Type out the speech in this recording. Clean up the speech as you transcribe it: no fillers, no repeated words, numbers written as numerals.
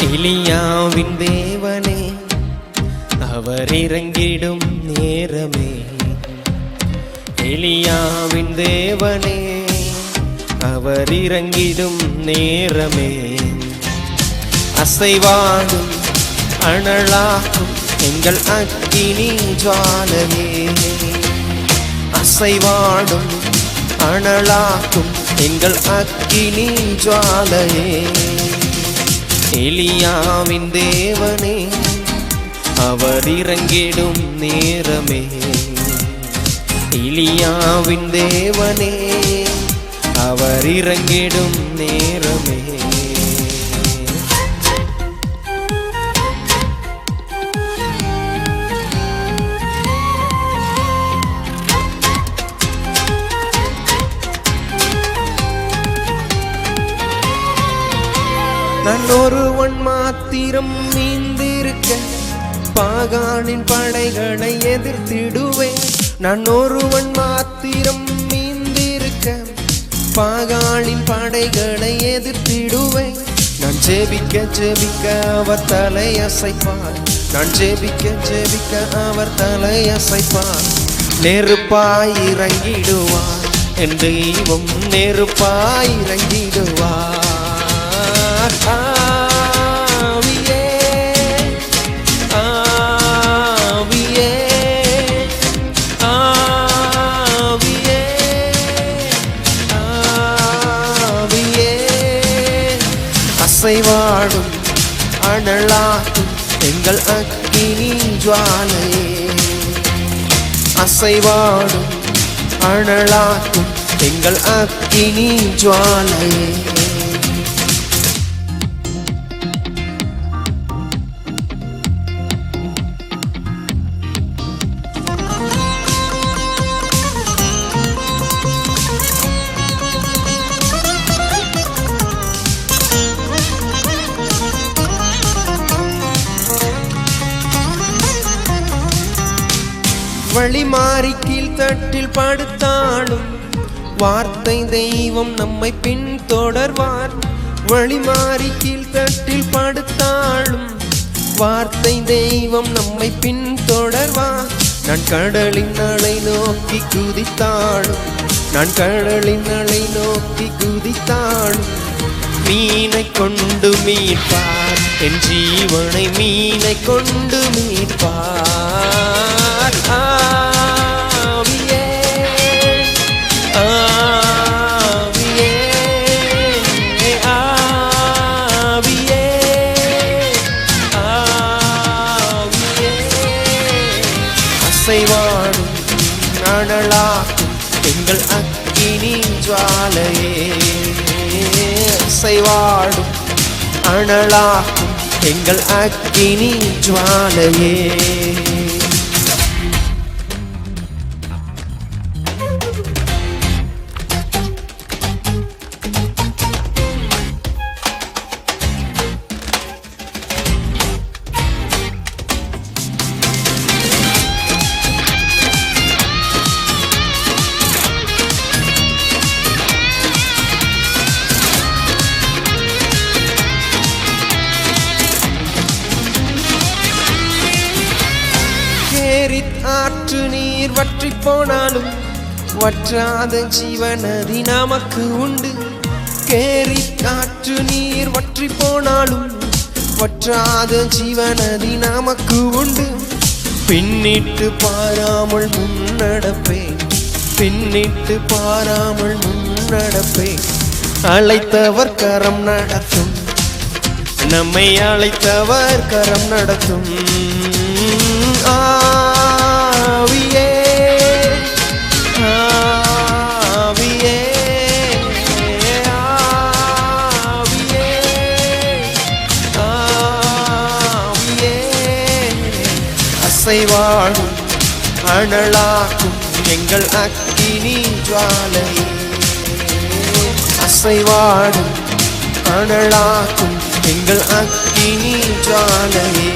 எலியாவின் தேவனே அவர் இறங்கிடும் நேரமே. எலியாவின் தேவனே அவர் இறங்கிடும் நேரமே. அசைவாடும் அனலாக்கும் எங்கள் அக்கினி ஜுவாலையே. அசைவாடும் அனலாக்கும் எங்கள் அக்கினி ஜுவாலையே. எலியாவின் தேவனே அவர் இறங்கிடும் நேரமே. எலியாவின் தேவனே அவர் இறங்கிடும் நேரமே. நான் ஒருவன் மாத்திரம் மீந்திருக்க பாகானின் படைகளை எதிர்த்திடுவேன். நான் ஒருவன் மாத்திரம் மீந்திருக்க பாகானின் படைகளை எதிர்த்திடுவேன். நான் ஜெபிக்க ஜெபிக்க அவர் தலை அசைப்பார். நான் ஜெபிக்க ஜெபிக்க அவர் தலை அசைப்பார். நெருப்பாய் இறங்கிடுவார் என் தெய்வம், நெருப்பாய் இறங்கிடுவார். ஆவியே ஆவியே ஆவியே ஆவியே. அசைவாடும் அனலாக்கும் எங்கள் அக்கினி ஜுவாலையே. அசைவாடும் அனலாக்கும் எங்கள் அக்கினி ஜுவாலையே. வழி மாறி கீழ்த்தட்டில் படுத்தாலும் வார்த்தை தெய்வம் நம்மை பின்தொடர்வார். வழி மாறி கீழ்த்தட்டில் படுத்தாலும் வார்த்தை தெய்வம் நம்மை பின்தொடர்வார். நான் கடலின் அலை நோக்கி குதித்தாலும், நான் கடலின் அலை நோக்கி குதித்தாலும் மீனை கொண்டு மீட்பார். என் ஜீவனை மீனை கொண்டு மீட்பார். ஆவியே ஆவியே ஆவியே ஆவியே. அசைவாடும் அனலாக்கும் எங்கள் அக்கினி ஜுவாலையே. அசைவாடும் அனலாக்கும் எங்கள் அக்கினி ஜுவாலையே. ஆற்று நீர் வற்றி போனாலும் வற்றாத ஜீவநதி நமக்கு உண்டு. கேரி ஆற்று நீர் வற்றி போனாலும் வற்றாத ஜீவநதி நமக்கு உண்டு. பின்னிட்டு பாராமல் முன்னடப்பேன், பின்னிட்டு பாராமல் முன்னடப்பேன். அழைத்தவர் கரம் நடத்தும், நம்மை அழைத்தவர் கரம் நடத்தும். ஆவியே ஆவியே ஆவியே ஆவியே. அசைவாடும் அனலாக்கும் எங்கள் அக்கினி ஜுவாலையே. அசைவாடும் அனலாக்கும் எங்கள் அக்கினி ஜுவாலையே.